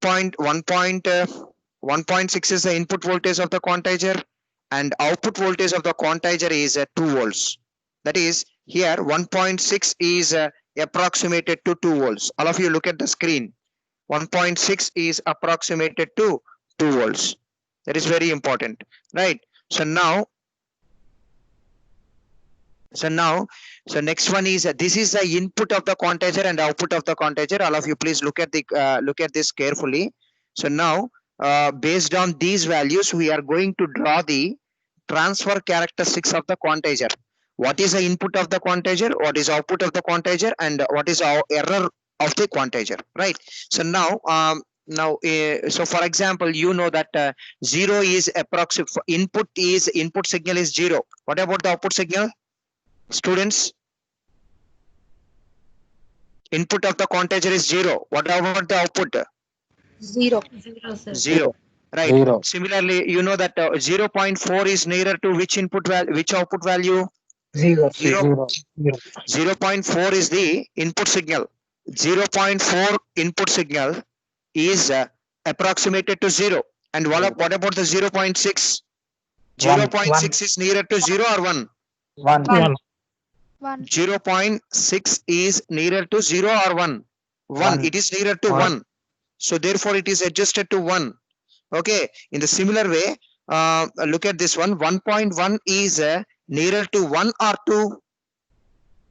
1.6 is the input voltage of the quantizer, and output voltage of the quantizer is 2 volts. That is, here 1.6 is approximated to 2 volts. All of you look at the screen. 1.6 is approximated to 2 volts. That is very important, right? So now next one is this is the input of the quantizer and output of the quantizer. All of you please look at this carefully. So now based on these values, we are going to draw the transfer characteristics of the quantizer. What is the input of the quantizer, what is output of the quantizer, and what is our error of the quantizer, right? So now so for example, you know that 0 is approximate input signal is 0. What about the output signal, students? Input of the quantizer is 0. What about the output? 0. 0, right? 0. Similarly, you know that 0.4 is nearer to which input value, which output value? 0. 0. 0.4 is the input signal. 0.4 input signal is approximated to 0. And what about the 0.6? 0.6 is nearer to 0 or 1? 1. 1. 0.6 is nearer to 0 or 1? 1. It is nearer to 1. So therefore it is adjusted to 1. Okay. In the similar way, look at this one. 1.1 is nearer to 1 or 2?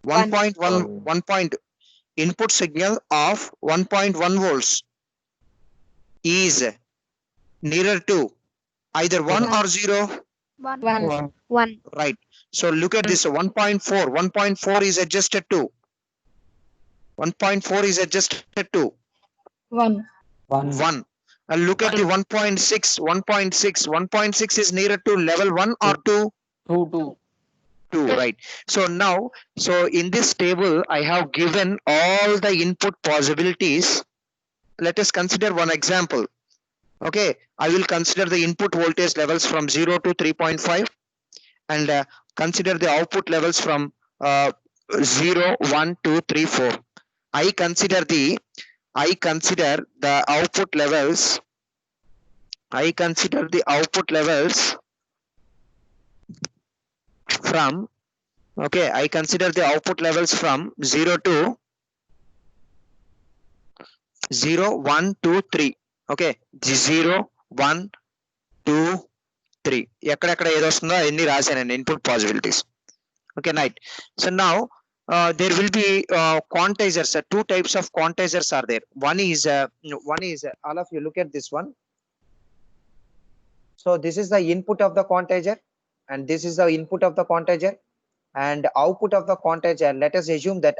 1.1 1 point input signal of 1.1 volts is nearer to either 1 or 0? 1. Right. So look at this 1.4. 1.4 is adjusted to 1.4 is adjusted to 1. 1. And look at the 1.6. 1.6 is nearer to level 1 or 2? 2. 2, right? So now, so in this table, I have given all the input possibilities. Let us consider one example. Okay, I will consider the input voltage levels from 0 to 3.5 and consider the output levels from 0, 1, 2, 3, 4. I consider the output levels. I consider the output levels from, okay, I consider the output levels from 0 to 0, 1, 2, 3. Okay, 0, 1, 2, 3. ఎక్కడెక్కడ ఏది వస్తుందో అన్ని రాశానండి input possibilities. Okay, right. So now there will be quantizers. Two types of quantizers are there. One is all of you look at this one. So this is the input of the quantizer and this is the input of the quantizer and output of the quantizer. Let us assume that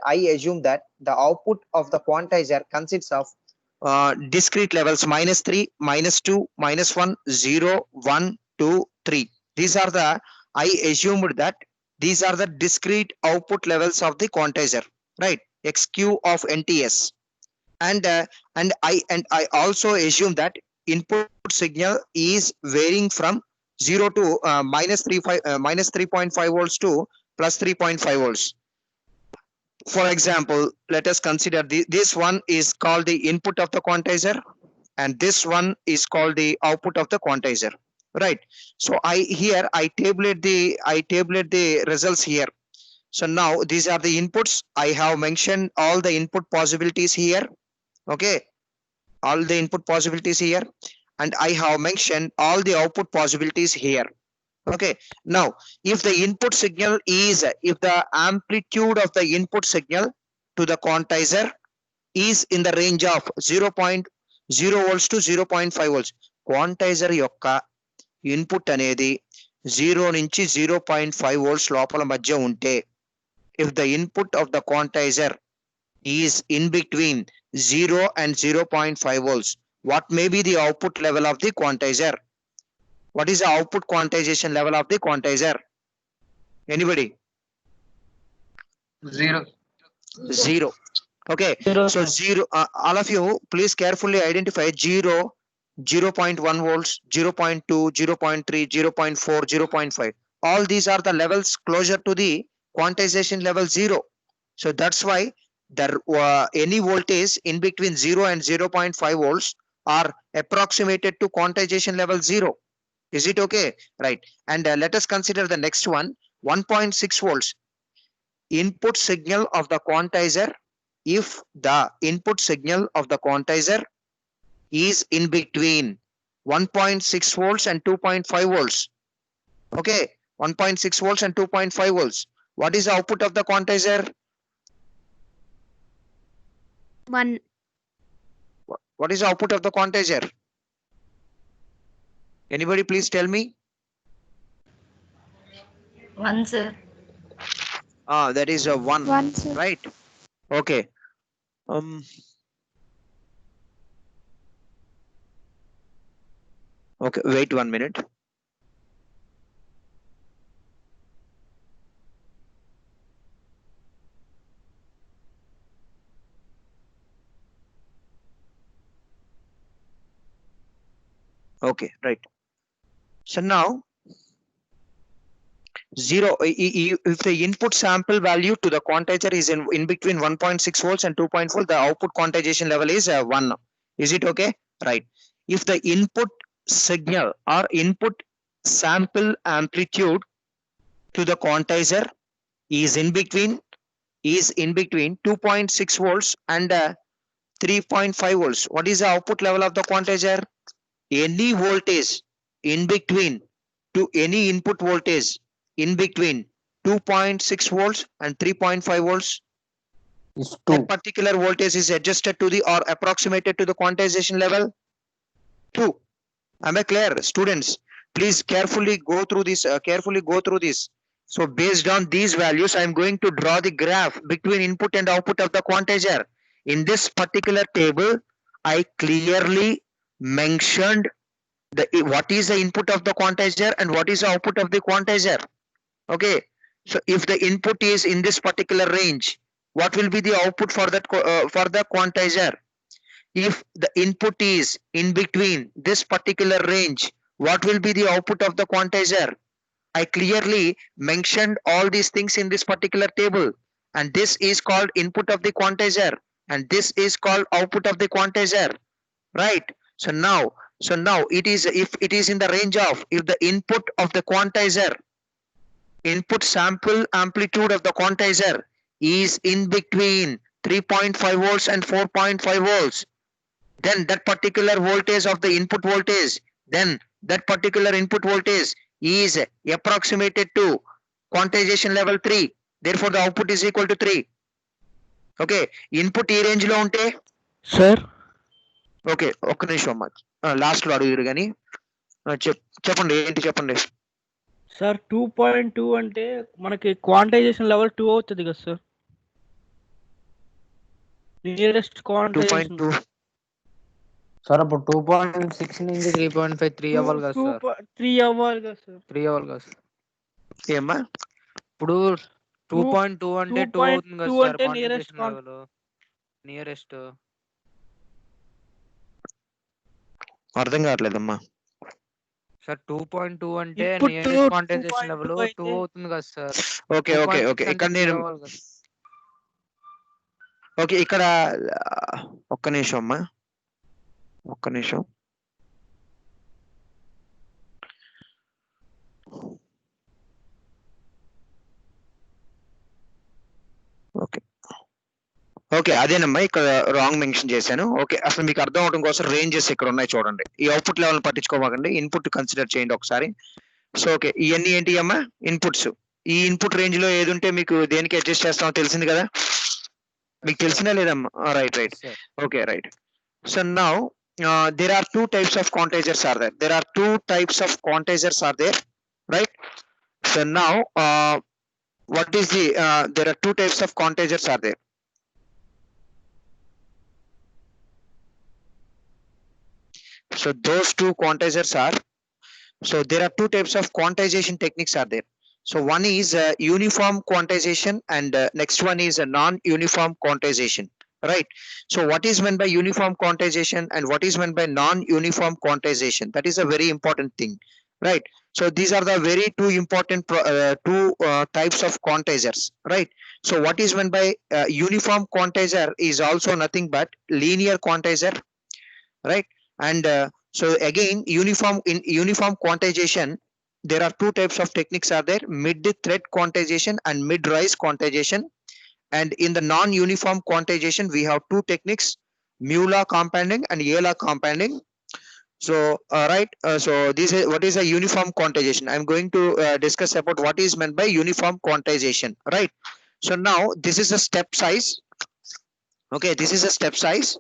the output of the quantizer consists of discrete levels -3, -2, -1, 0, 1, 2, 3. These are the, I assumed that these are the discrete output levels of the quantizer, right? XQ of NTS. And I also assume that input signal is varying from 0 to -3.5 volts to +3.5 volts. For example, let us consider this one is called the input of the quantizer and this one is called the output of the quantizer, right? So I tabulate the results here. So now these are the inputs. I have mentioned all the input possibilities here. Okay, all the input possibilities here, and I have mentioned all the output possibilities here. Okay, now if the input signal is, if the amplitude of the input signal to the quantizer is in the range of 0.0 volts to 0.5 volts, quantizer yokka input anedi 0 నుంచి 0.5 volts లోపల మధ్య ఉంటే, if the input of the quantizer is in between 0 and 0.5 volts, what may be the output level of the quantizer? What is the output quantization level of the quantizer? Anybody? 0. 0. Okay, so 0, all of you please carefully identify 0, 0.1 volts, 0.2, 0.3, 0.4, 0.5. All these are the levels closer to the quantization level 0. So that's why there any voltage in between 0 and 0.5 volts are approximated to quantization level 0. Is it okay? Right. And let us consider the next one, 1.6 volts input signal of the quantizer. If the input signal of the quantizer is in between 1.6 volts and 2.5 volts. Okay, 1.6 volts and 2.5 volts. What is the output of the quantizer? 1. What is the output of the quantizer? Anybody please tell me? 1, sir. That is a 1, 1, sir. right? Okay. Okay, wait 1 minute. Okay, right. So now 0, if the input sample value to the quantizer is in between 1.6 volts and 2.4, the output quantization level is 1. Is it okay? Right. If the input signal or input sample amplitude to the quantizer is in between 2.6 volts and 3.5 volts, what is the output level of the quantizer? Any voltage in between to any input voltage in between 2.6 volts and 3.5 volts, is that 2. particular voltage is adjusted to the or approximated to the quantization level 2. Am I clear? Students, please carefully go through this. So based on these values, I am going to draw the graph between input and output of the quantizer. In this particular table, I clearly mentioned what is the input of the quantizer and what is the output of the quantizer. Okay, so if the input is in this particular range, what will be the output for that for the quantizer? If the input is in between this particular range, what will be the output of the quantizer? I clearly mentioned all these things in this particular table, and this is called input of the quantizer and this is called output of the quantizer, right? So now it is, if it is in the range of, if the input of the quantizer, input sample amplitude of the quantizer is in between 3.5 volts and 4.5 volts, then that particular voltage of the input voltage, then that particular input voltage is approximated to quantization level 3. Therefore the output is equal to 3. Okay, input ఈ range లో ఉంటే sir okay ఒక్క నిమిషం అమ్మా, last లో అడుగురు కానీ చెప్పండి ఏంటి చెప్పండి. సార్ 2.2 అంటే మనకి క్వాంటైజేషన్ లెవెల్ 2 అవుతుంది కదా సార్, నియరెస్ట్ క్వాంటైజేషన్ 2.2 సార్ అప్పుడు 2.6 నుంచి 3.5 3 అవ్వాలి కదా సార్, 3 అవ్వాలి కదా సార్, 3 అవ్వాలి కదా సార్. ఏమ్మా ఇప్పుడు 2.2 అంటే 2 అవుతుంది కదా 2.2 సార్ అంటే క్వాంటిజేషన్ లెవెల్ నియరెస్ట్. అర్థం కావట్లేదమ్మా. సార్ 2.2 అంటే Input నియరెస్ట్ క్వాంటిజేషన్ 2.2 లెవెల్ 2 అయితే అవుతుంది కదా సార్. ఓకే ఓకే ఓకే 2.6 ఇక్కడ అంటే నేను 3 అవ్వాలి కదా. ఓకే ఇక్కడ ఒక్క నిమిషం అమ్మా, ఒక్క నిమిషం. ఓకే ఓకే అదేనమ్మా, ఇక్కడ రాంగ్ మెన్షన్ చేశాను. ఓకే, అసలు మీకు అర్థం అవడం కోసం రేంజెస్ ఇక్కడ ఉన్నాయి చూడండి. ఈ అవుట్పుట్ లెవెల్ పట్టించుకోమాకండి, ఇన్పుట్ కన్సిడర్ చేయండి ఒకసారి. సో ఓకే, ఇవన్నీ ఏంటి అమ్మా? ఇన్పుట్స్. ఈ ఇన్పుట్ రేంజ్ లో ఏది ఉంటే మీకు దేనికి అడ్జస్ట్ చేస్తామో తెలిసింది కదా, మీకు తెలిసినా లేదమ్మా? Right right, okay, right. So now there are two types of quantizers are there. There are two types of quantizers are there, right? So now what is the there are two types of quantizers are there. So those two quantizers are, so there are two types of quantization techniques are there. So one is uniform quantization and next one is a non-uniform quantization, right? So what is meant by uniform quantization and what is meant by non-uniform quantization? That is a very important thing, right? So these are the very two important types of quantizers, right? So what is meant by uniform quantizer is also nothing but linear quantizer, right? And so again, in uniform quantization, there are two types of techniques are there: mid-thread quantization and mid-rise quantization. And in the non-uniform quantization, we have two techniques: mu-law compounding and A-law compounding. So so this is what is a uniform quantization. I'm going to discuss about what is meant by uniform quantization, right? So now this is a step size. Okay, this is a step size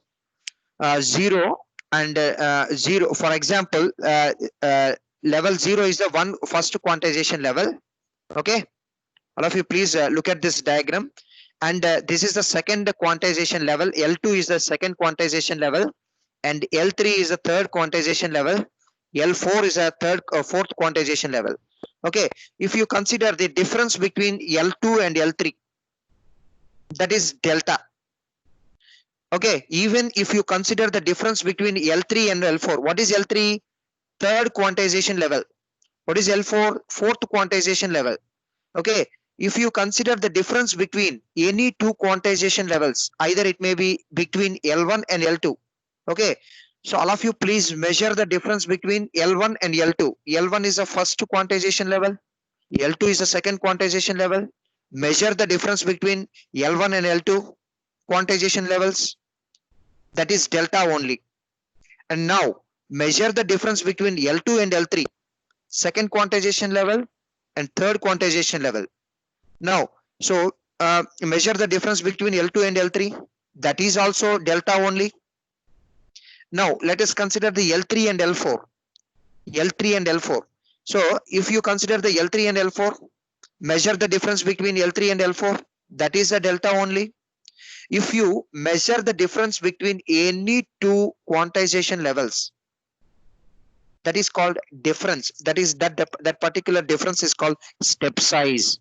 0 and 0. For example, level 0 is the first quantization level. Okay, all of you please look at this diagram. And this is the second quantization level. L2 is the second quantization level, and L3 is the third quantization level. L4 is a fourth quantization level. Okay, if you consider the difference between L2 and L3, that is delta. Okay, even if you consider the difference between L3 and L4, what is L3? Third quantization level. What is L4? Fourth quantization level. Okay, if you consider the difference between any two quantization levels, either it may be between L1 and L2. Okay, so all of you please measure the difference between L1 and L2. L1 is the first quantization level, L2 is the second quantization level. Measure the difference between L1 and L2 quantization levels, that is delta only. And now measure the difference between L2 and L3, second quantization level and third quantization level. Now, so measure the difference between L2 and L3, that is also delta only. Now let us consider the L3 and L4. L3 and L4. So if you consider the L3 and L4, measure the difference between L3 and L4, that is a delta only. If you measure the difference between any two quantization levels, that is called difference. That is that particular difference is called step size.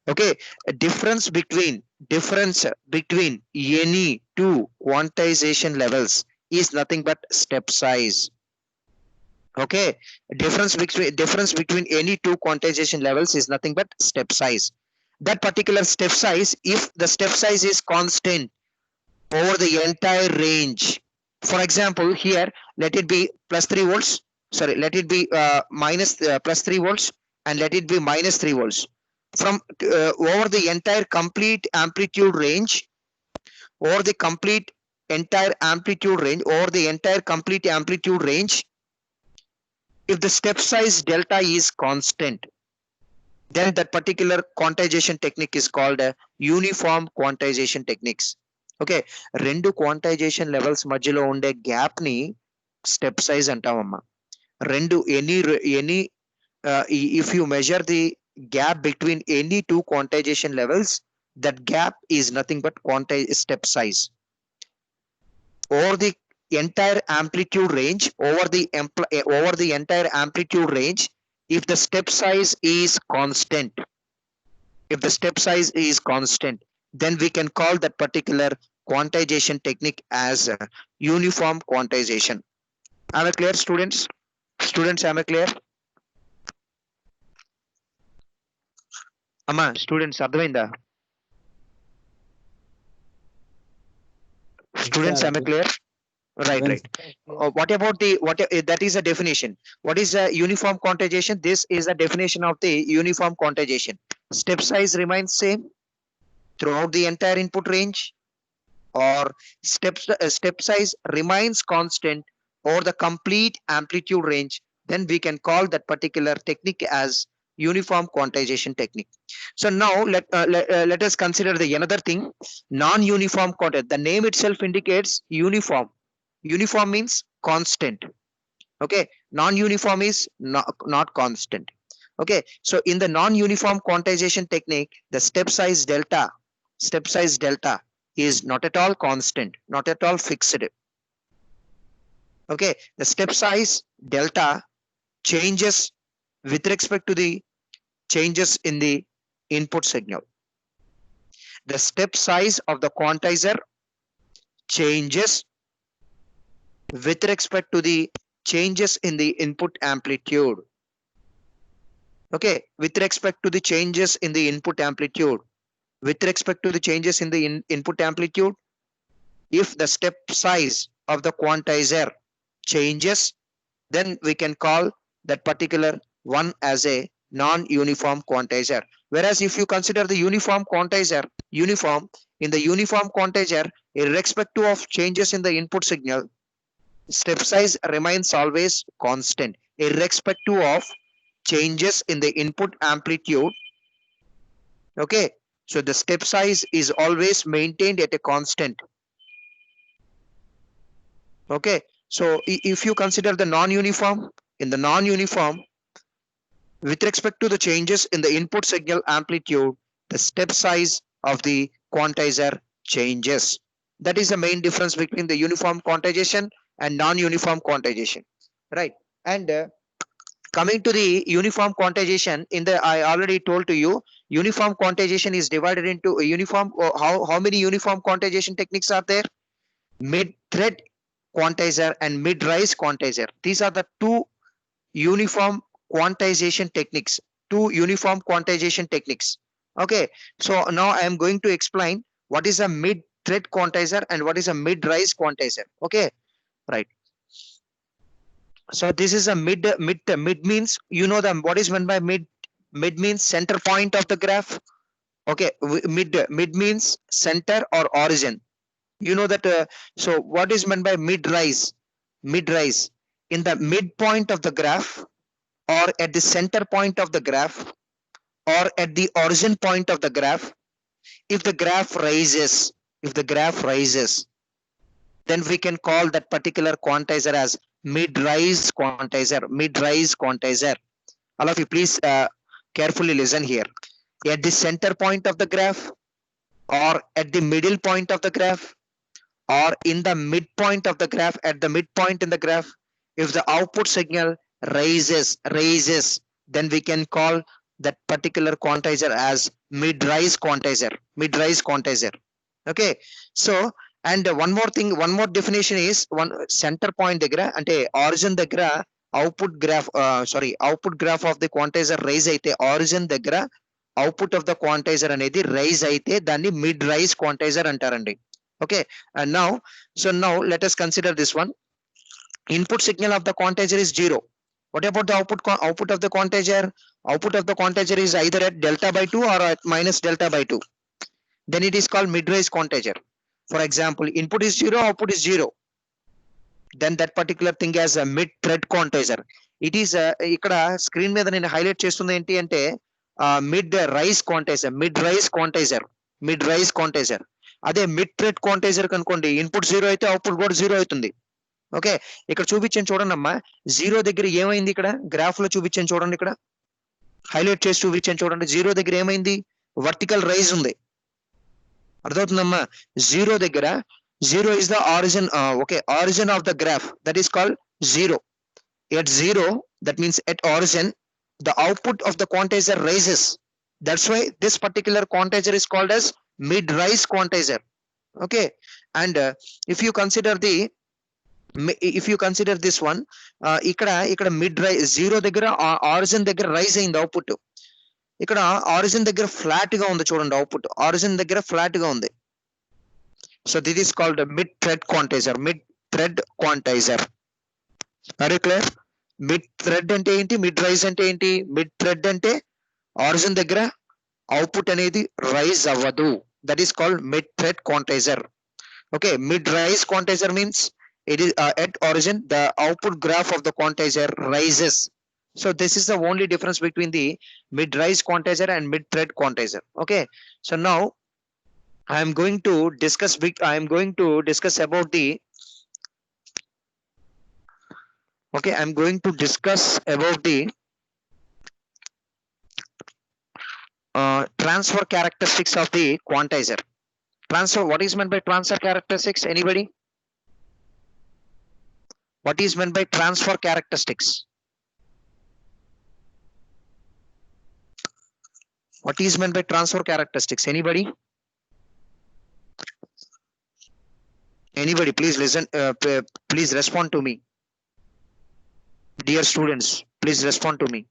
Okay, a difference between any two quantization levels is nothing but step size. Okay, difference between any two quantization levels is nothing but step size. That particular step size, if the step size is constant over the entire range, for example here, let it be plus 3 volts, sorry, let it be plus 3 volts, and let it be minus 3 volts. From over the entire complete amplitude range, over the complete entire amplitude range, over the entire complete amplitude range, if the step size delta is constant, then that particular quantization technique is called a uniform quantization techniques. Okay, రెండు quantization levels మధ్యలో ఉండే gap ని step size అంటామమ్మా. రెండు any if you measure the gap between any two quantization levels, that gap is nothing but step size. Over the entire amplitude range, over the entire amplitude range, if the step size is constant, then we can call that particular quantization technique as uniform quantization. Am I clear, students? Am I clear? Amma, students, అర్థమైందా? Students, am I clear? Right. What about that is a definition. What is a uniform quantization? This is a definition of the uniform quantization. Step size remains same throughout the entire input range, or step size remains constant over the complete amplitude range, then we can call that particular technique as uniform quantization technique. So now let us consider the another thing, non-uniform quantization. The name itself indicates uniform. Uniform means constant. Okay, non-uniform is not constant. Okay, so in the non-uniform quantization technique, the step size delta is not at all constant, not at all fixed. Okay, the step size delta changes with respect to the changes in the input signal. The step size of the quantizer changes with respect to the changes in the input amplitude. Okay, with respect to the changes in the input amplitude, with respect to the changes in the input amplitude, if the step size of the quantizer changes, then we can call that particular one as a non-uniform quantizer. Whereas if you consider the uniform quantizer, in the uniform quantizer, irrespective of changes in the input signal, step size remains always constant, irrespective of changes in the input amplitude. Okay, so the step size is always maintained at a constant. Okay, so if you consider the non-uniform, in the non-uniform, with respect to the changes in the input signal amplitude, the step size of the quantizer changes. That is the main difference between the uniform quantization and non-uniform quantization, right? And coming to the uniform quantization, in the I already told to you, uniform quantization is divided into a uniform. How many uniform quantization techniques are there? Mid-thread quantizer and mid-rise quantizer. These are the two uniform quantization techniques. Okay, so now I am going to explain what is a mid-thread quantizer and what is a mid-rise quantizer. Okay, right. So this is a mid means, you know, the what is meant by mid means center point of the graph. Okay, mid means center or origin, you know that. So what is meant by mid-rise? Mid-rise, in the midpoint of the graph, or at the center point of the graph, or at the origin point of the graph. If the graph rises, then we can call that particular quantizer as mid-rise quantizer. All of you, please carefully listen here. At the center point of the graph, or at the middle point of the graph, or in the midpoint of the graph, at the midpoint in the graph, if the output signal rises, then we can call that particular quantizer as mid-rise quantizer. Okay, so and one more thing, one more definition is, one center point దగ్గర అంటే origin దగ్గర output graph of the quantizer rise అయితే, origin దగ్గర output of the quantizer అనేది rise అయితే దాన్ని mid-rise quantizer అంటారండి. Okay, and now, so now let us consider this one. Input signal of the quantizer is 0. What about the output of the quantizer? Output of the quantizer is either at delta by 2 or at minus delta by 2. Then it is called mid-rise quantizer. For example, input is 0, output is 0. Then that particular thing as a mid-thread quantizer. It is ఇక్కడ screen మీద నేను highlight చేస్తుంది ఏంటి అంటే mid-rise quantizer. అదే mid-thread క్వాంటైజర్ కనుకోండి, input 0 అయితే output కూడా 0 అవుతుంది. ఓకే, ఇక్కడ చూపించాను చూడండి అమ్మా, 0 దగ్గర ఏమైంది, ఇక్కడ గ్రాఫ్ లో చూపించాను చూడండి, ఇక్కడ హైలైట్ చేసి చూపించాను చూడండి. 0 దగ్గర ఏమైంది, వర్టికల్ రైజ్ ఉంది. అర్థమవుతుందమ్మా? 0 దగ్గర, 0 is the origin. Okay, origin of the graph, that is called 0. At 0, that means at origin, the output of the quantizer rises. That's why this particular quantizer is called as mid-rise quantizer. Okay, and if you consider this one, ఇక్కడ mid-rise 0 దగ్గర origin దగ్గర rise అయింది output. ఇక్కడ origin దగ్గర flat గా ఉంది చూడండి, output origin దగ్గర ఫ్లాట్ గా ఉంది. So this is called mid-thread quantizer. Are you clear? Mid thread అంటే ఏంటి, మిడ్-రైజ్ అంటే ఏంటి? మిడ్-థ్రెడ్ అంటే ఆరిజిన్ దగ్గర అవుట్పుట్ అనేది రైజ్ అవ్వదు. That is called mid-thread quantizer. Okay, mid-rise quantizer means it is at origin the output graph of the quantizer rises. So this is the only difference between the mid-rise quantizer and mid-thread quantizer. Okay, so now I am going to discuss about the transfer characteristics of the quantizer. Transfer, what is meant by transfer characteristics? Anybody? What is meant by transfer characteristics? What is meant by transfer characteristics? Anybody? Anybody, please listen, please respond to me. Dear students, please respond to me.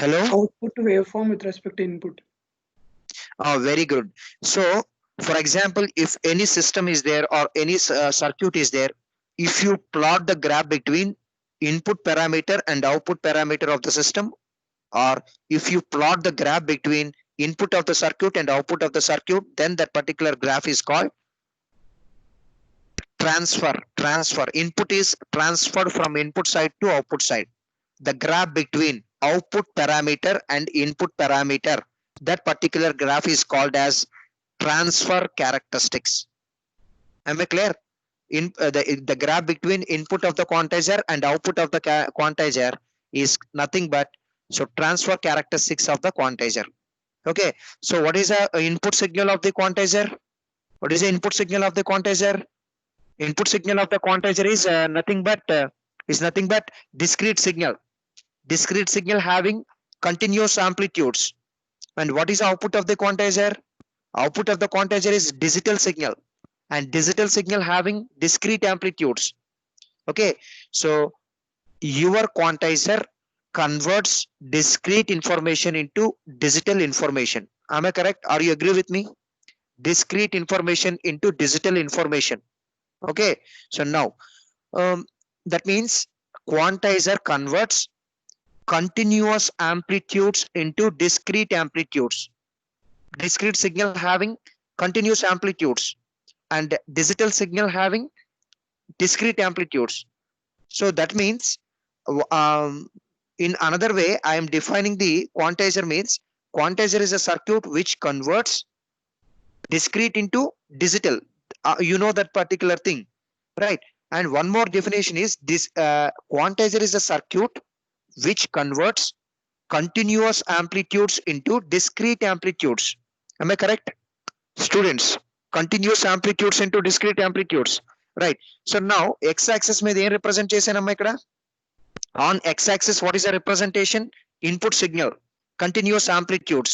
Hello? Output waveform with respect to input. Very good. So, for example, if any system is there or any circuit is there, if you plot the graph between input parameter and output parameter of the system, or if you plot the graph between input of the circuit and output of the circuit, then that particular graph is called transfer. Input is transferred from input side to output side. The graph between output parameter and input parameter, that particular graph is called as transfer characteristics. Am I clear? The graph between input of the quantizer and output of the quantizer is nothing but transfer characteristics of the quantizer. Okay, so what is the input signal of the quantizer? What is the input signal of the quantizer? Input signal of the quantizer is nothing but discrete signal having continuous amplitudes. And what is the output of the quantizer? Output of the quantizer is digital signal, and digital signal having discrete amplitudes. Okay, so your quantizer converts discrete information into digital information. Am I correct? Are you agree with me? Discrete information into digital information. Okay, so now that means quantizer converts continuous amplitudes into discrete amplitudes. Discrete signal having continuous amplitudes and digital signal having discrete amplitudes. So that means in another way, I am defining the quantizer means quantizer is a circuit which converts discrete into digital. You know that particular thing, right? And one more definition is this quantizer is a circuit which converts continuous amplitudes into discrete amplitudes. Am I correct? Students, continuous amplitudes into discrete amplitudes, right? So now x-axis మీద ఏం represent చేశానమ్మా ఇక్కడ? On x-axis, what is the representation? Input signal, continuous amplitudes.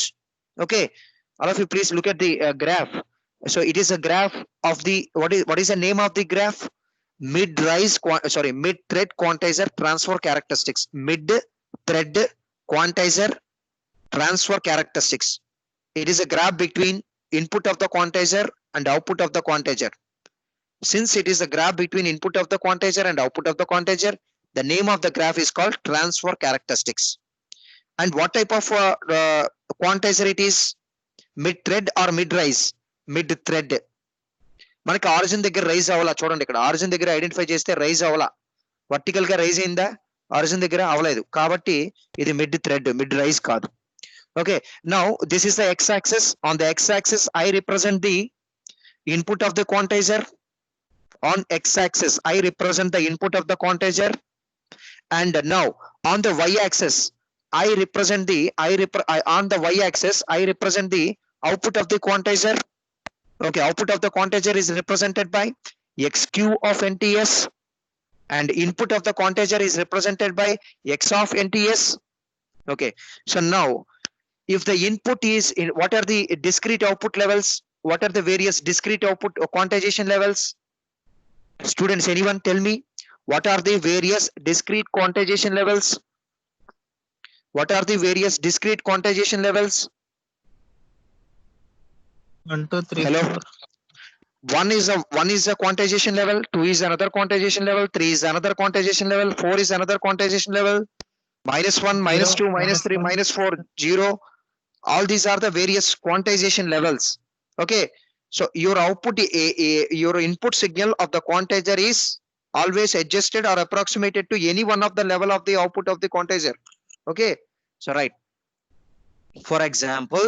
Okay, all of you please look at the graph. So it is a graph of the what is the name of the graph? Mid-thread quantizer transfer characteristics. Mid-thread quantizer transfer characteristics. It is a graph between input of the quantizer and output of the quantizer. Since it is a graph between input of the quantizer and output of the quantizer, the name of the graph is called transfer characteristics. And what type of quantizer it is? Mid-thread or mid-rise? Mid-thread. మనకి origin దగ్గర rise అవ్వాలా, చూడండి ఇక్కడ origin దగ్గర identify చేస్తే rise అవ్వాలా. Vertical గా rise అయిందా? ఆరిజిన్ దగ్గర అవ్వలేదు, కాబట్టి ఇది మిడ్ థ్రెడ్, మిడ్ రైజ్ కాదు. Okay, now this is the x-axis. On the x-axis, I represent the input of the quantizer. On x-axis, I represent the input of the quantizer. And now on the y-axis, I represent the on the y-axis, I represent the output of the quantizer. Okay, output of the quantizer is represented by xq of NTS, and input of the quantizer is represented by x of NTS. Okay, so now if the input is in, what are the discrete output levels? What are the various discrete output or quantization levels? Students, anyone tell me what are the various discrete quantization levels? What are the various discrete quantization levels? 1, 2, 3. Hello. 1 is a quantization level, 2 is another quantization level, 3 is another quantization level, 4 is another quantization level, -1, -2, -3, -4, 0. All these are the various quantization levels. Okay, so your output, your input signal of the quantizer is always adjusted or approximated to any one of the level of the output of the quantizer. Okay, so right. For example,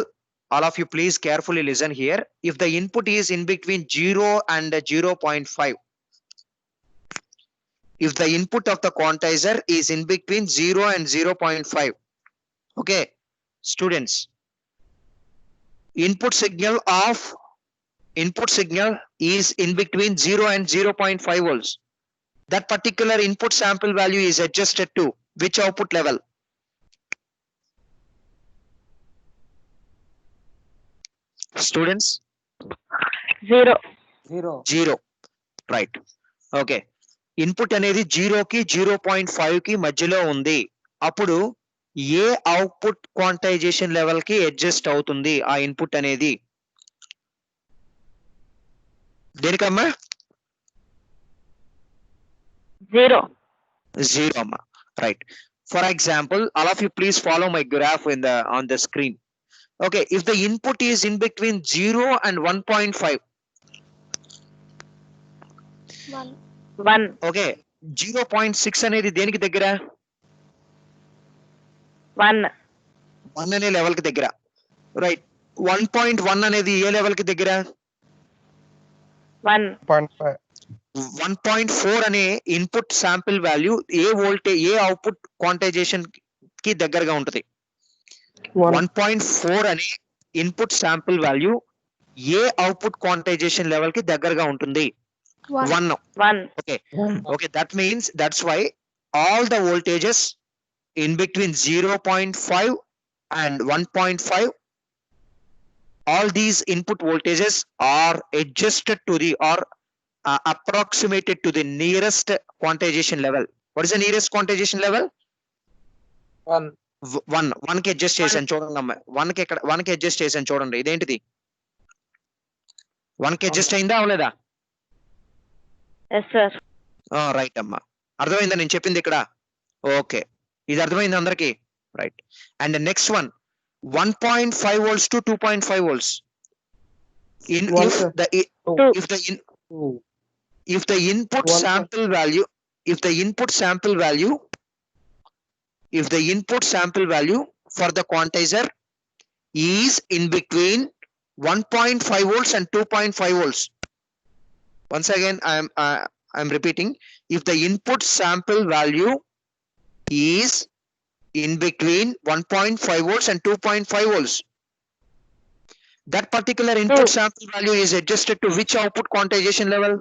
all of you please carefully listen here. If the input is in between 0 and 0.5, if the input of the quantizer is in between 0 and 0.5, okay, students, input signal is in between 0 and 0.5 volts. That particular input sample value is adjusted to which output level? Students? 0. 0. Right. Okay. Input అనేది 0 కి 0.5 కి మధ్యలో ఉంది. అప్పుడు ఏ output quantization level కి adjust అవుతుంది ఆ input అనేది? దేనికమ్మా? 0. Zero, amma. Right. For example, all of you please follow my graph on the screen. Okay, if the input is in between 0 and 1.5, 1. okay, 0.6 అనేది దేనికి దగ్గర? 1. 1 అనే లెవెల్ కి దగ్గర. రైట్. 1.1 అనేది ఏ లెవెల్ కి దగ్గర? 1. 1.4 అనే ఇన్పుట్ శాంపిల్ వాల్యూ ఏ అవుట్పుట్ క్వాంటైజేషన్ కి దగ్గరగా ఉంటుంది? 1.4 అనే ఇన్పుట్ శాంపిల్ వాల్యూ ఏ అవుట్పుట్ క్వాంటైజేషన్ లెవెల్ కి దగ్గరగా ఉంటుంది? 1. 1. Okay, that means that's why all the voltages in between 0.5 and 1.5, all these input voltages are adjusted to the or approximated to the nearest quantization level. What is the nearest quantization level? 1. 1 కి adjust చేశాను చూడండి అమ్మ. 1 కి adjust చేశాను చూడండి. ఇదేంటిది? 1 కి adjust అయిందా అవలేదా? Yes, sir. రైట్ అమ్మా. అర్థమైందా నేను చెప్పింది ఇక్కడ? ఓకే, ఇది అర్థమైంది అందరికి? Right. And next one 1.5 volts to 2.5 volts. In One, if sir. the i- Two. if the in, 2. if the input One, sir. sample value if the input sample value for the quantizer is in between 1.5 volts and 2.5 volts. Once again, I'm repeating. If the input sample value is in between 1.5 volts and 2.5 volts, that particular input Two. sample value is adjusted to which output quantization level?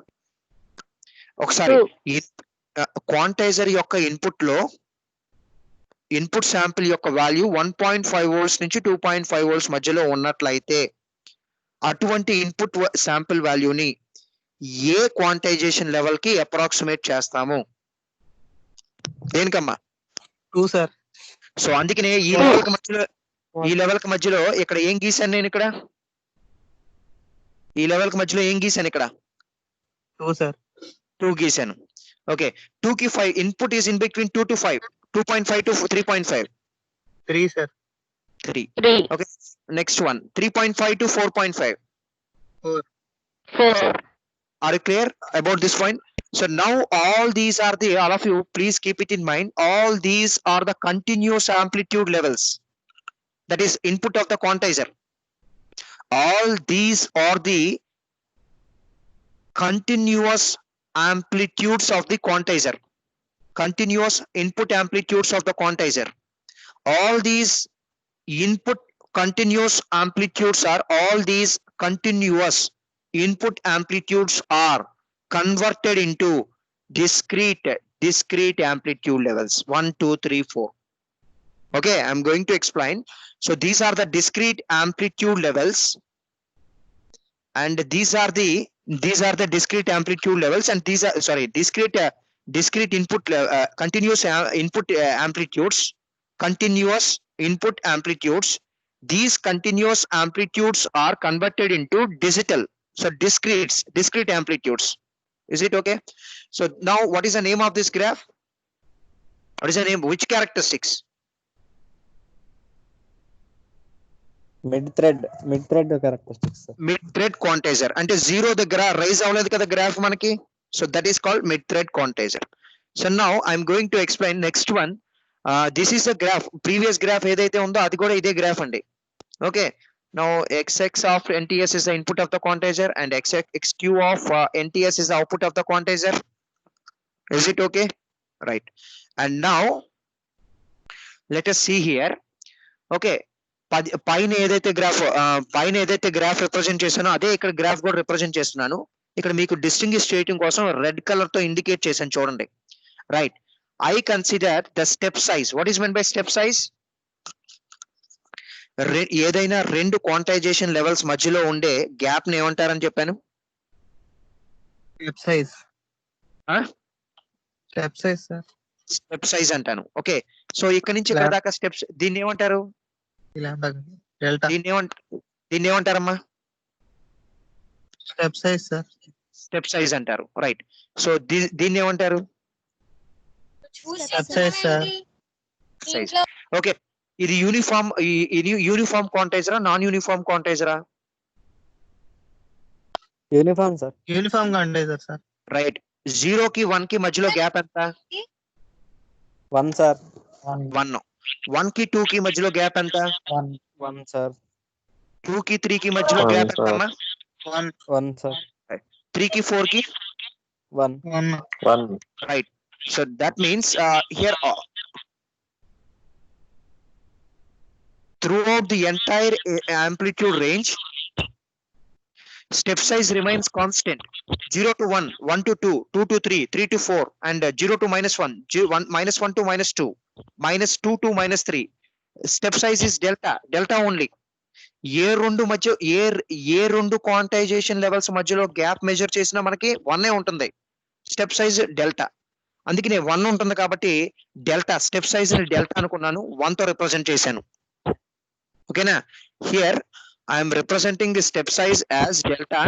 ఒకసారి 2. క్వాంటైజర్ యొక్క input లో input sample యొక్క value 1.5 volts నుంచి 2.5 volts మధ్యలో ఉన్నట్లయితే అటువంటి input sample వాల్యూని ఏ quantization level కి అప్రాక్సిమేట్ చేస్తాము? దేనికమ్మా? 2, sir. సో అందుకనే ఈ లెవెల్ కి మధ్యలో ఇక్కడ ఏం గీసాను నేను? ఇక్కడ ఈ లెవెల్ కి మధ్యలో ఏం గీసాను? ఇక్కడ 2, sir. 2 గీసాను. ఓకే, 2 కి 5 input is in between 2 to 5, 2.5 to 3.5. 3, sir. 3. 3. Okay, next one 3.5 to 4.5. 4. Are you clear about this point? So now all of you please keep it in mind, all these are the continuous amplitude levels, that is input of the quantizer. All these are the continuous amplitudes of the quantizer, continuous input amplitudes of the quantizer. All these input continuous amplitudes are all these continuous input amplitudes are converted into discrete amplitude levels 1 2 3 4. Okay, I'm going to explain. So these are the discrete amplitude levels, and these are the discrete amplitude levels, and these are discrete input continuous input amplitudes, continuous input amplitudes. These continuous amplitudes are converted into digital, so discrete amplitudes. Is it okay? So now what is the name of this graph? What is the name? Which characteristics? Mid thread characteristics, sir. Mid thread quantizer. అంటే 0 దగ్గర rise అవ్వలేదు కదా graph మనకి. So that is called mid thread quantizer. So now I'm going to explain next one. This is a graph. Previous graph ఏదైతే ఉందో అది కూడా ఇదే గ్రాఫ్ అండి. Okay. Now xx of NTS is the input of the quantizer and xq of NTS is the output of the quantizer. Is it okay? Right. And now let us see here. Okay. పైన ఏదైతే graph represent చేశానో అదే ఇక్కడ graph కూడా represent చేస్తున్నాను. ఇక్కడ మీకు distinguish చేయడం కోసం రెడ్ కలర్ తో ఇండికేట్ చేశాను చూడండి. Right. I consider the step size. What is meant by step size? ఏదైనా రెండు క్వాంటైజేషన్ లెవెల్స్ మధ్యలో ఉండే గ్యాప్ ని ఏమంటారని చెప్పాను? Step size. Huh? Step size, sir. Step size అంటాను. ఓకే, సో ఇక్కడ నుంచి ఇక్కడ దాకా స్టెప్స్, దీన్ని ఏమంటారు? Lambda. Delta. దీన్ని ఏమంటారమ్మా? Step size, sir. Step size అంటారు. రైట్. సో దీన్ని ఏమంటారు? Step size, sir. సైజ్. ఓకే, ఇది యూనిఫామ్ క్వాంటైజరా నాన్ యూనిఫామ్ క్వాంటైజరా? Uniform sir. Uniform quantizer, sir. Right. 0 కి 1 కి మధ్యలో గ్యాప్ ఎంత? 1 సార్. 1. 1 కి 2 కి మధ్యలో గ్యాప్ ఎంత? 1 సార్. 2 కి 3 కి మధ్యలో గ్యాప్ ఎంత అమ్మా? 1 సార్. 3 కి 4 కి 1. 1. Right. So that means here throughout the entire amplitude range, step size remains constant. 0 to 1, 1 to 2, 2 to 3, 3 to 4, and 0 to -1, -1 to -2, -2 to -3. Step size is delta only. ఏ రెండు quantization levels మధ్యలో gap measure చేసినా మనకి 1 ఉంటుంది. Step size delta, అందుకనే 1 ఉంటుంది కాబట్టి delta, step size ని delta అనుకున్నాను, 1 తో రిప్రజెంట్ చేశాను. ఓకేనా? Here I'm representing the step size as delta.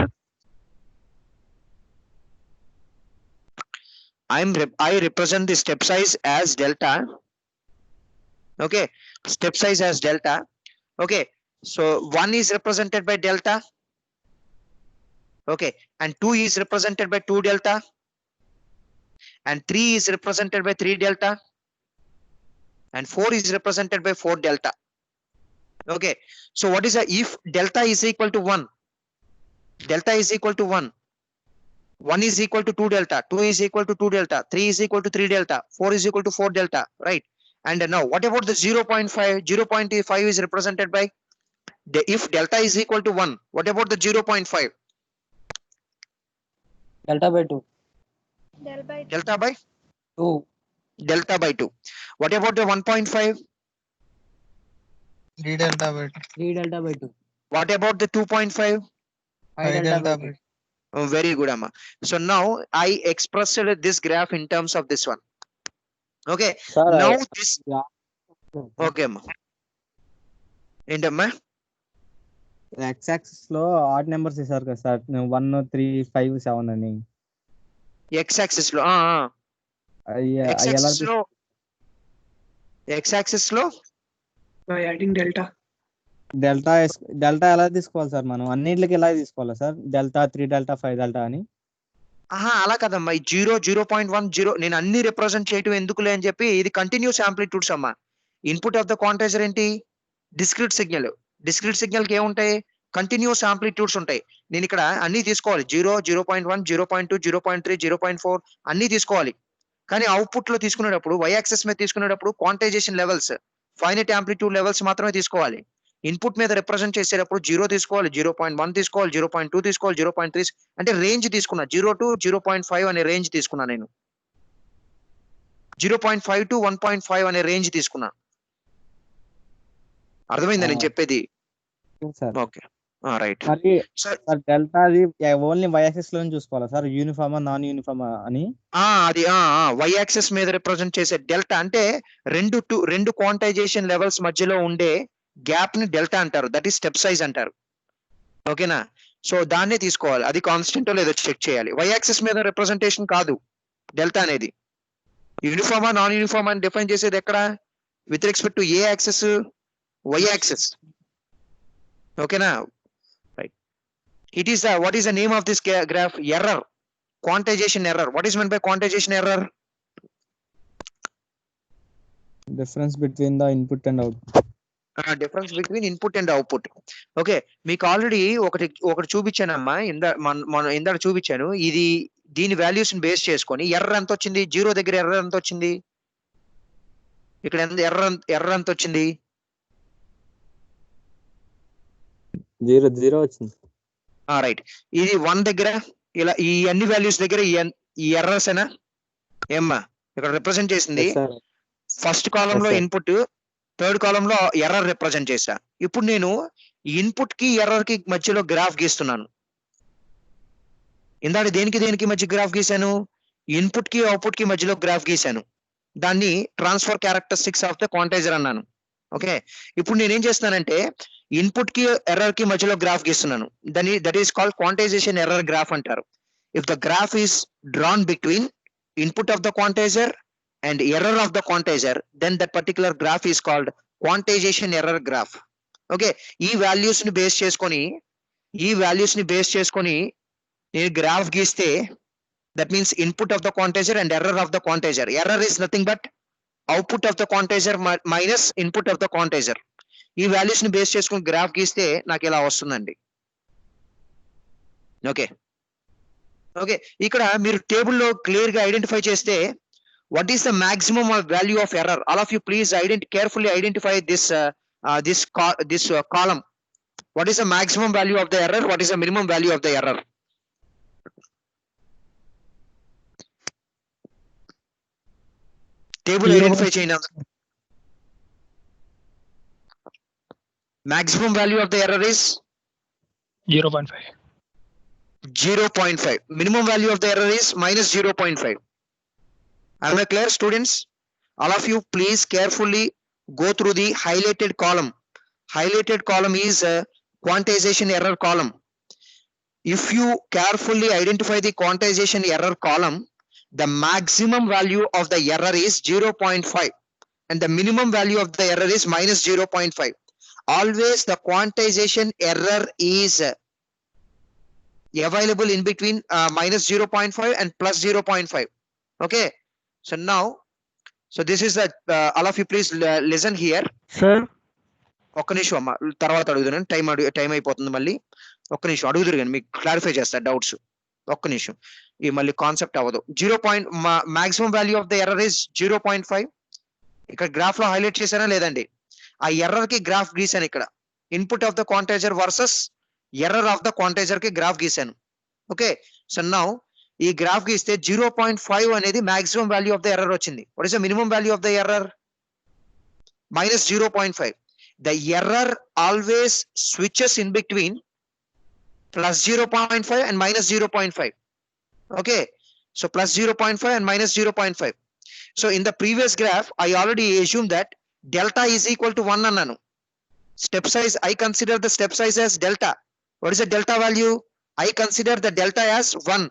I represent the step size as delta. Okay, step size as delta. Okay, so 1 is represented by delta. Okay, and 2 is represented by 2 delta, and 3 is represented by 3 delta, and 4 is represented by 4 delta. Okay, so what is if delta is equal to 1? Delta is equal to 1. 1 is equal to 2 delta, 2 is equal to 2 delta, 3 is equal to 3 delta, 4 is equal to 4 delta, right? And now what about the 0.5? 0.5 is represented by if delta is equal to 1, what about the 0.5? Delta by 2. Delta by 2. Delta by 2. What about the 1.5? 3 delta by 2. 3 delta by 2. What about the 2.5? 5 delta by 2. Oh, very good, Amma. So now I expressed this graph in terms of this one. Okay, Sir, now this. Okay, Amma. Amma? X axis లో odd numbers ఇస్తారు కదా sir, 1 3 5 7 అని. X axis లో X axis లో by adding delta. Delta ఎలా తీసుకోవాలి sir? మనం అన్నింటికి ఎలా తీసుకోవాలా సార్? డెల్టా 3 డెల్టా 5 డెల్టా అని. అలా కదమ్మా, 0.1 0 నేను అన్ని రిప్రజెంట్ చేయటం ఎందుకులే అని చెప్పి ఇది కంటిన్యూస్ యాంప్లిట్యూడ్స్ అమ్మా. ఇన్పుట్ ఆఫ్ ద క్వాంటైజర్ ఏంటి? Discrete signal. డిస్క్రీట్ సిగ్నల్ కి ఏముంటాయి? కంటిన్యూస్ యాంప్లిట్యూడ్స్ ఉంటాయి. నేను ఇక్కడ అన్ని తీసుకోవాలి, 0, 0.1, 0.2, 0.3, 0.4 అన్ని తీసుకోవాలి. కానీ అవుట్పుట్ లో తీసుకునేటప్పుడు y యాక్సిస్ మీద తీసుకునేటప్పుడు quantization levels, finite amplitude levels మాత్రమే తీసుకోవాలి. ఇన్పుట్ మీద రిప్రజెంట్ చేసేటప్పుడు 0 తీసుకోవాలి, 0.1 తీసుకోవాలి, 0.2 తీసుకోవాలి, 0.3 అంటే రేంజ్ తీసుకున్నా. 0 to 0.5 అనే రేంజ్ తీసుకున్నా నేను. 0.5 to 1.5 అనే రేంజ్ తీసుకున్నా. అర్థమైందా నేను చెప్పేది? Okay, right. మరి సార్ డెల్టా అది ఓన్లీ y యాక్సిస్ లో చూసుకోవాలా సార్? యూనిఫామా నాన్ యూనిఫామా అని? అది y యాక్సిస్ మీద రిప్రజెంట్ చేసే డెల్టా అంటే రెండు క్వాంటైజేషన్ లెవెల్స్ మధ్యలో ఉండే గ్యాప్ ని డెల్టా అంటారు. దట్ ఈస్ స్టెప్ సైజ్ అంటారు. ఓకేనా? సో దాన్నే తీసుకోవాలి. అది కాన్స్టెంట్ లేదో చెక్ చేయాలి. y యాక్సిస్ మీద రిప్రజెంటేషన్ కాదు డెల్టా అనేది. యూనిఫామా నాన్ యూనిఫామా అని డిఫైన్ చేసేది ఎక్కడ? With respect to A axis? y axis. ఓకేనా? Right. It is what is the name of this graph? Error. Quantization error. What is meant by quantization error? Difference between the input and output. Difference between input and output. Okay, మీకు already ఒకటి చూపించానమ్మా, ఇందాక చూపించాను. ఇది దీని values ని base చేసుకొని error ఎంత వచ్చింది? 0 దగ్గర ఎర్రర్ ఎంత వచ్చింది? ఇక్కడ ఎర్రర్ ఎంత వచ్చింది? 0 వచ్చింది. రైట్. ఇది 1 దగ్గర ఇలా ఈ అన్ని వాల్యూస్ దగ్గర ఈ ఎర్రర్స్ ఏనా ఏమ్మా ఇక్కడ రిప్రజెంట్ చేసింది? ఫస్ట్ కాలం లో ఇన్పుట్, థర్డ్ కాలం లో ఎర్రర్ రిప్రజెంట్ చేశా. ఇప్పుడు నేను ఇన్పుట్ కి ఎర్రర్ కి మధ్యలో గ్రాఫ్ గీస్తున్నాను. ఇందాక దేనికి మధ్య గ్రాఫ్ గీశాను? ఇన్పుట్ కి అవుట్పుట్ కి మధ్యలో గ్రాఫ్ గీశాను. దాన్ని ట్రాన్స్ఫర్ క్యారెక్టరిస్టిక్స్ ఆఫ్ ద క్వాంటైజర్ అన్నాను. ఓకే, ఇప్పుడు నేనేం చేస్తున్నానంటే ఇన్పుట్ కి ఎర్రర్ కి మధ్యలో గ్రాఫ్ గీస్తున్నాను. That is called quantization error graph అంటారు. If the graph is drawn between input of the quantizer and error of the quantizer, then that particular graph is called quantization error graph. Okay, ఈ values ని base చేసుకొని నేను graph గీస్తే that means input of the quantizer and error of the quantizer. Error is nothing but output of the quantizer minus input of the quantizer. ఈ values ని base చేసుకుని graph గీస్తే నాకు ఇలా వస్తుందండి. ఓకే ఓకే, ఇక్కడ మీరు టేబుల్లో క్లియర్ గా ఐడెంటిఫై చేస్తే what is the maximum value of error? All of you please carefully identify this column. What is the maximum value of the error? What is the minimum value of the error? Table identify చేయండి. Maximum value of the error is 0.5. 0.5. Minimum value of the error is minus 0.5. Am I clear, students? All of you please carefully go through the highlighted column. Highlighted column is a quantization error column. If you carefully identify the quantization error column, the maximum value of the error is 0.5 and the minimum value of the error is minus 0.5. Always the quantization error is available in between minus 0.5 and plus 0.5. Okay, so now, so this is the all of you please listen here. Sir, ఒక్క నిమిషం అమ్మా, తర్వాత అడుగుతున్నాను, time అయిపోతుంది. మళ్ళీ ఒక్క నిమిషం అడుగుదురు కానీ మీకు క్లారిఫై చేస్తా డౌట్స్. ఒక్క నిమిషం, ఈ మళ్ళీ కాన్సెప్ట్ అవ్వదు. Maximum value of the error is 0.5. ఇక్కడ గ్రాఫ్ లో హైలైట్ చేశానా లేదండి? ఆ ఎర్రర్ కి గ్రాఫ్ గీసాను. ఇక్కడ input of the quantizer versus error of the quantizer కి గ్రాఫ్ గీసాను. ఓకే, సో నౌ ఈ గ్రాఫ్ గీస్తే 0.5 అనేది maximum value of the error వచ్చింది. What is the minimum value of the error? minus 0.5. The error always switches in between plus 0.5 and minus 0.5. Okay, so plus 0.5 and minus 0.5. So in the previous graph, I already assumed that delta is equal to 1 annanu. Step size, I consider the step size as delta. What is the delta value? I consider the delta as 1.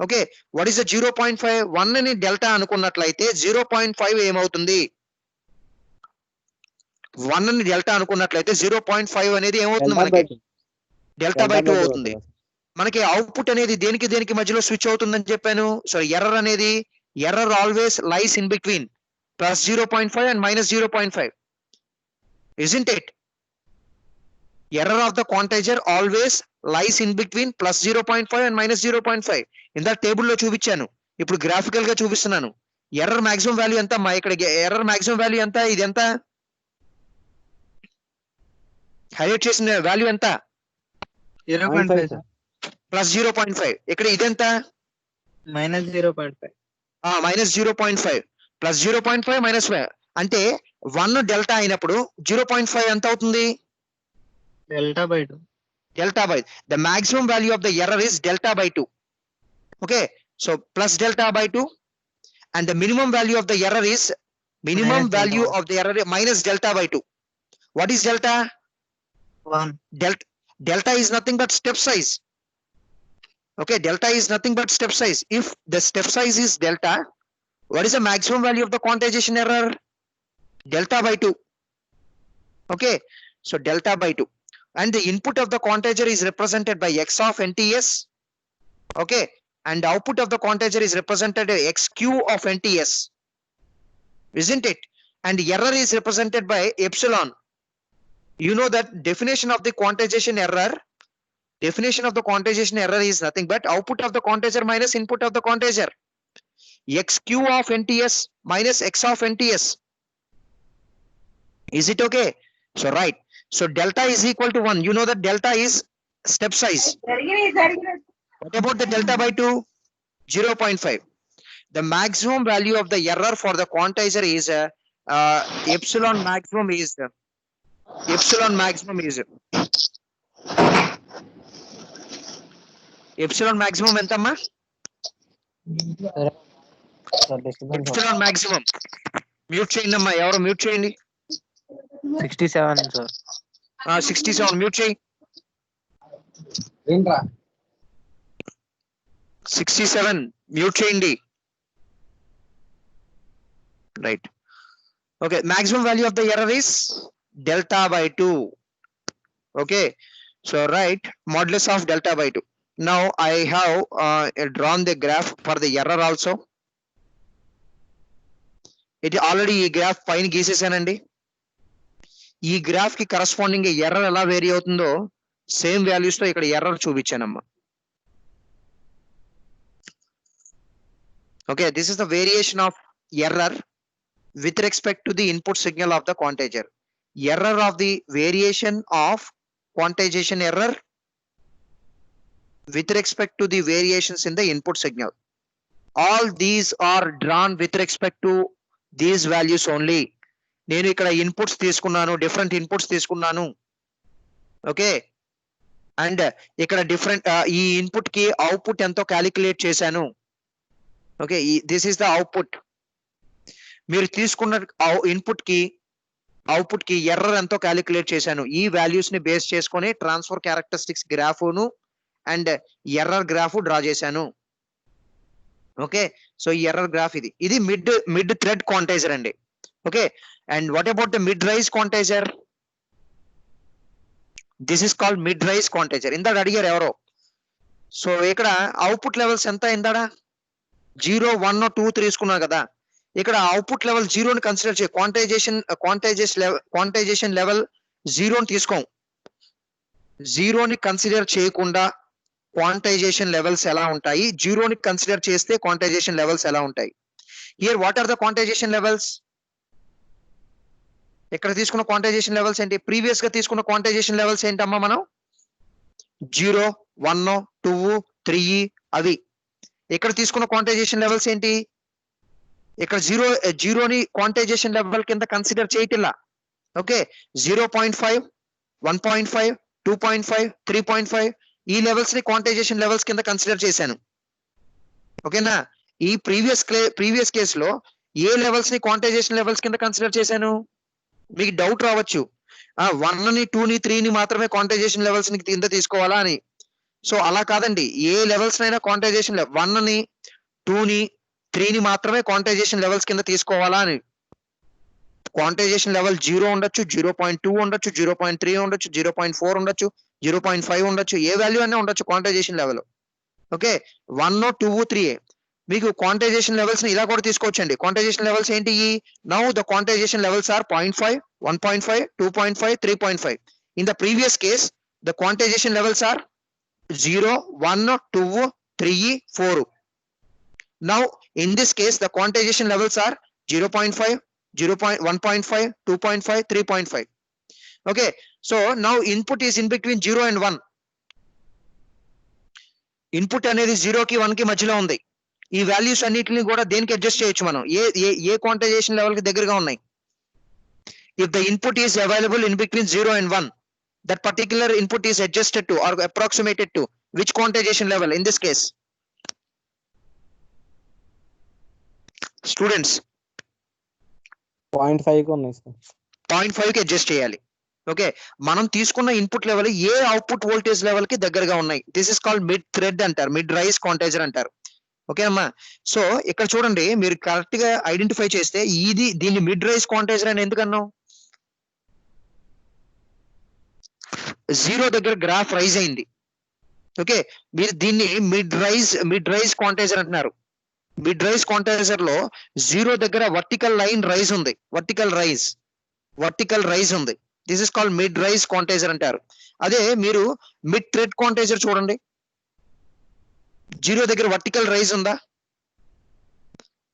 Okay, what is the 0.5? 1 అని delta అనుకున్నట్లయితే 0.5 ఏమవుతుంది? 1 అని delta అనుకున్నట్లయితే 0.5 అనేది ఏమవుతుంది? మనకి delta by 2 అవుతుంది. మనకి అవుట్పుట్ అనేది దేనికి మధ్యలో స్విచ్ అవుతుందని చెప్పాను. సో ఎర్రర్ అనేది, error always lies in between plus 0.5 and minus 0.5. Isn't it? Error of the quantizer always lies in between plus 0.5 and minus 0.5. ఇందా టేబుల్ లో చూపించాను, ఇప్పుడు గ్రాఫికల్ గా చూపిస్తున్నాను. ఎర్రర్ మాక్సిమం వాల్యూ ఎంత అమ్మా? ఇక్కడ ఎర్రర్ మాక్సిమం వాల్యూ ఎంత? ఇది ఎంత? హైలైట్ చేసిన వాల్యూ ఎంత? 0.5 సార్. ప్లస్ 0.5. ఇక్కడ ఇదెంత? మైనస్ 0.5. మైనస్ 0.5 ప్లస్ 0.5 మైనస్ 5 అంటే 1 డెల్టా అయినప్పుడు 0.5 ఎంత అవుతుంది? Delta by 2. Delta by the maximum value of the error is delta by 2. Okay, so plus delta by 2 and the minimum value of the error is minimum Minus value delta. of the error minus delta by 2. What is delta? 1. Delta is nothing but step size. Okay, delta is nothing but step size. If the step size is delta, what is the maximum value of the quantization error? Delta by 2. Okay, so delta by 2. And the input of the quantizer is represented by x of NTS. Okay, and the output of the quantizer is represented by xq of NTS. Isn't it? And error is represented by epsilon. You know that definition of the quantization error. Definition of the quantization error is nothing but output of the quantizer minus input of the quantizer. Xq of NTS minus x of NTS. Is it okay? So right. So delta is equal to 1. You know that delta is step size. What about the delta by 2? 0.5. The maximum value of the error for the quantizer is epsilon maximum is epsilon maximum ఎంతమ్మా? epsilon maximum mute చేయండి అమ్మా, ఎవరో mute చేయండి. 67 sir. 67 mute చేయి. 67 mute చేయండి. right? Okay, maximum value of the error is delta by 2. Okay, so right, modulus of delta by 2. Now I have drawn the graph for the error also. ఇది already ఈ graph పైన గీసేసానండి. ఈ graph కి corresponding error ఎలా vary అవుతుందో same values తో ఇక్కడ ఎర్రర్ చూపించానమ్మా. Okay, this is the variation of error with respect to the input signal of the quantizer. Error of the variation of quantization error with respect to the variations in the input signal. All these are drawn with respect to these values only. నేను ఇక్కడ inputs తీసుకున్నాను, different inputs తీసుకున్నాను. Okay, and ఇక్కడ different ఈ input కి output ఎంతో calculate చేశాను. Okay, this is the output. మీరు తీసుకున్న ఇన్పుట్ కి అవుట్పుట్ కి ఎర్రర్ ఎంతో క్యాలిక్యులేట్ చేశాను. ఈ వాల్యూస్ ని బేస్ చేసుకొని ట్రాన్స్ఫర్ క్యారెక్టరిస్టిక్స్ గ్రాఫ్ను అండ్ ఎర్రర్ గ్రాఫ్ డ్రా చేశాను. ఓకే, సో ఈ ఎర్రర్ గ్రాఫ్ ఇది మిడ్ థ్రెడ్ క్వాంటైజర్ అండి. Okay, and what about the mid rise quantizer? This is called mid rise quantizer. ఇందాక అడిగారు ఎవరో. సో ఇక్కడ అవుట్పుట్ లెవెల్స్ ఎంత ఇందాడ 0, 1, 2 తీసుకున్నారు కదా. ఇక్కడ అవుట్పుట్ లెవెల్ 0ని కన్సిడర్ చేయ క్వాంటైజేషన్ లెవెల్ 0ని తీసుకోం. 0ని కన్సిడర్ చేయకుండా క్వాంటైజేషన్ లెవెల్స్ ఎలా ఉంటాయి, 0ని కన్సిడర్ చేస్తే క్వాంటైజేషన్ లెవెల్స్ ఎలా ఉంటాయి. Here what are the quantization levels? ఇక్కడ తీసుకున్న క్వాంటైజేషన్ లెవెల్స్ ఏంటి? ప్రీవియస్ గా తీసుకున్న క్వాంటైజేషన్ లెవెల్స్ ఏంటమ్మా? మనం 0, 1, 2, 3 అవి. ఇక్కడ తీసుకున్న క్వాంటైజేషన్ లెవెల్స్ ఏంటి? ఇక్కడ జీరోని క్వాంటైజేషన్ లెవెల్ కింద కన్సిడర్ చేయటిల్లా. ఓకే, 0.5, 1.5, 2.5, 3.5 ఈ లెవెల్స్ ని క్వాంటైజేషన్ లెవెల్స్ కింద కన్సిడర్ చేశాను. ఓకేనా? ఈ ప్రీవియస్ కేసులో ఏ లెవెల్స్ ని క్వాంటైజేషన్ లెవెల్స్ కింద కన్సిడర్ చేశాను? మీకు డౌట్ రావచ్చు, 1ని 2ని 3ని మాత్రమే క్వాంటైజేషన్ లెవెల్స్ ని కింద తీసుకోవాలా అని. సో అలా కాదండి, ఏ లెవెల్స్ అయినా క్వాంటైజేషన్ 1ని 2ని 3ని మాత్రమే క్వాంటైజేషన్ లెవెల్స్ కింద తీసుకోవాలా అని. క్వాంటైజేషన్ లెవెల్ 0 ఉండొచ్చు, 0.2 ఉండొచ్చు, 0.3 ఉండొచ్చు, 0.4 ఉండొచ్చు, 0.5 ఉండొచ్చు, ఏ వాల్యూ అయినా ఉండొచ్చు క్వాంటైజేషన్ లెవెల్. ఓకే, 1, 2, 3 మీకు క్వాంటైజేషన్ లెవెల్స్ ని ఇలా కూడా తీసుకోవచ్చండి. క్వాంటైజేషన్ లెవెల్స్ ఏంటి? Now the quantization levels are 0.5, 1.5, 2.5, 3.5. In the previous case the quantization levels are 0, 1, 2, 3, 4. Now in this case the quantization levels are 0.5, 1.5, 2.5, 3.5. Okay, so now input is in between 0 and 1. Input అనేది 0 కి 1 కి మధ్యలో ఉంది. ఈ values అన్నిటిని కూడా దేనికి adjust చేయొచ్చు మనం? ఏ క్వాంటైజేషన్ లెవెల్ కి దగ్గరగా ఉన్నాయి. If the input is available in between 0 and 1, that particular input is adjusted to or approximated to which quantization level in this case? Students 0.5 కి ఉన్నాయి సార్. 0.5 కి అడ్జస్ట్ చేయాలి. ఓకే, మనం తీసుకున్న ఇన్పుట్ లెవెల్ ఏ output voltage level కి దగ్గరగా ఉన్నాయి. This is called mid thread అంటారు, మిడ్ రైజ్ క్వాంటైజర్ అంటారు. ఓకే అమ్మా, సో ఇక్కడ చూడండి, మీరు కరెక్ట్ గా ఐడెంటిఫై చేస్తే దీన్ని మిడ్ రైజ్ క్వాంటైజర్ అని ఎందుకన్నాం? 0 దగ్గర గ్రాఫ్ రైజ్ అయింది. ఓకే, మీరు దీన్ని మిడ్ రైజ్ క్వాంటైజర్ అంటున్నారు. మిడ్ రైజ్ క్వాంటైజర్ లో 0 దగ్గర వర్టికల్ లైన్ రైజ్ ఉంది, వర్టికల్ రైజ్ ఉంది. This is called mid rise quantizer అంటారు. అదే మీరు మిడ్ థ్రెడ్ క్వాంటైజర్ చూడండి, 0 దగ్గర వర్టికల్ రైజ్ ఉందా?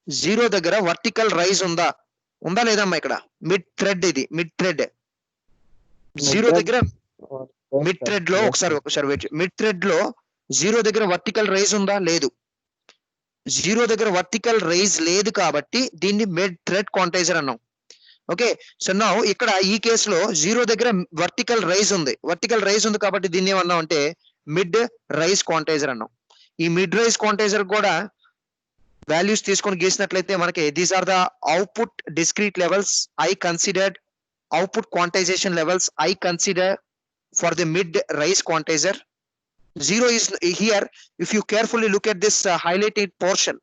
0 దగ్గర వర్టికల్ రైజ్ ఉందా లేదమ్మా? ఇక్కడ మిడ్ థ్రెడ్, ఇది మిడ్ థ్రెడ్. 0 దగ్గర మిడ్ థ్రెడ్ లో ఒకసారి వెయిట్. మిడ్ థ్రెడ్ లో 0 దగ్గర వర్టికల్ రైజ్ ఉందా? లేదు. 0 దగ్గర వర్టికల్ రైజ్ లేదు కాబట్టి దీన్ని మిడ్ థ్రెడ్ క్వాంటైజర్ అన్నాం. ఓకే, సో నౌ ఇక్కడ ఈ కేసులో 0 దగ్గర వర్టికల్ రైజ్ ఉంది కాబట్టి దీన్ని ఏమన్నాం అంటే మిడ్ రైజ్ క్వాంటైజర్ అన్నాం. ఈ మిడ్ రైజ్ క్వాంటైజర్ కూడా వాల్యూస్ తీసుకొని గీసినట్లయితే మనకి these are the output discrete levels I considered, output quantization levels I consider for the mid rise quantizer. 0 is here. If you carefully look at this highlighted portion,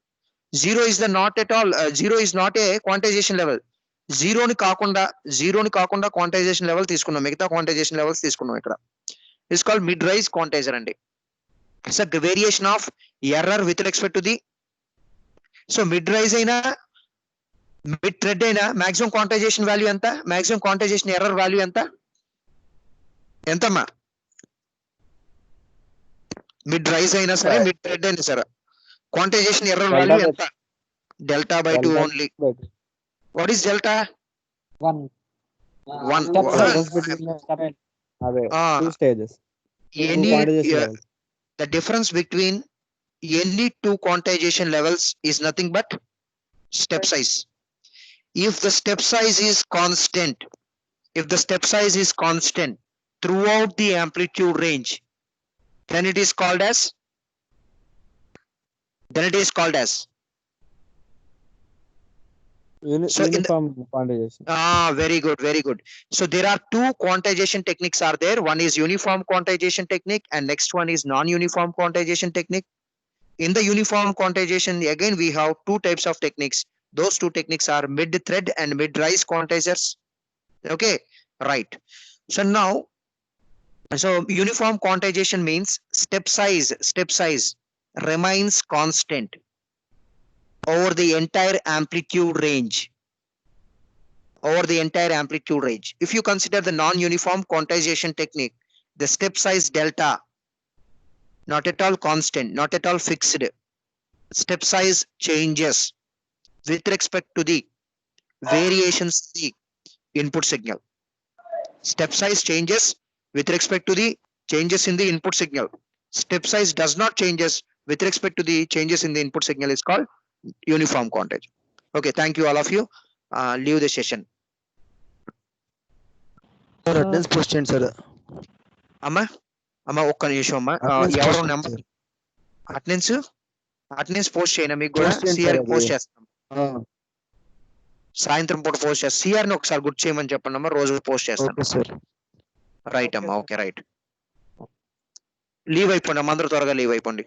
zero is the not at all zero is not a quantization level. జీరోని కాకుండా quantization level తీసుకున్నాం, మిగతా quantization levels తీసుకున్నాం ఇక్కడ. It's called mid rise quantizer అండి. It's a variation of error with respect to the. So mid rise అయినా mid tread అయినా maximum quantization value ఎంత, మాక్సిమం క్వాంటైజేషన్ ఎర్రర్ వాల్యూ ఎంత, ఎంతమ్మా? మిడ్ రైజ్ అయినా సరే మిడ్ థ్రెడ్ అయినా సరే క్వాంటైజేషన్ ఎర్రర్ వాల్యూ ఎంత? Delta by 2 only. What is delta? 1. 1. అదే 2 stages. Any Quantization levels. the difference between any two quantization levels is nothing but step size. If the step size is constant, throughout the amplitude range, then it is called as So in the- Uniform quantization. very good. So there are two quantization techniques are there. One is uniform quantization technique and next one is non-uniform quantization technique. In the uniform quantization, again we have two types of techniques. Those two techniques are mid thread and mid rise quantizers. Okay, right. So now, uniform quantization means step size remains constant over the entire amplitude range. If you consider the non-uniform quantization technique, the step size delta, not at all constant, not at all fixed. Step size changes with respect to the variations in the input signal. Step size changes with respect to the changes in the input signal. Step size does not changes with respect to the changes in the input signal is called uniform quantization. Okay, thank you all of you. Leave the session. Sir attendance post చేయండి sir. అమ్మా ఒక్క నిమిషం అమ్మా. Attendance ఎవరో post number చేయండి attendance post చేయనా? మీకు కూడా Post చేయండి సిఆర్ sir, పోస్ట్ అది. చేస్తాం, సార్. సాయంత్రం పూట పోస్ట్ చేస్తాం. సిఆర్ ని ఒకసారి గుర్తు చేయమని చెప్పండి అమ్మా, రోజు పోస్ట్ చేస్తాను. Okay sir. రైట్ అమ్మా, ఓకే రైట్. లీవ్ అయిపోండి అమ్మా, అందరూ త్వరగా లీవ్ అయిపోండి.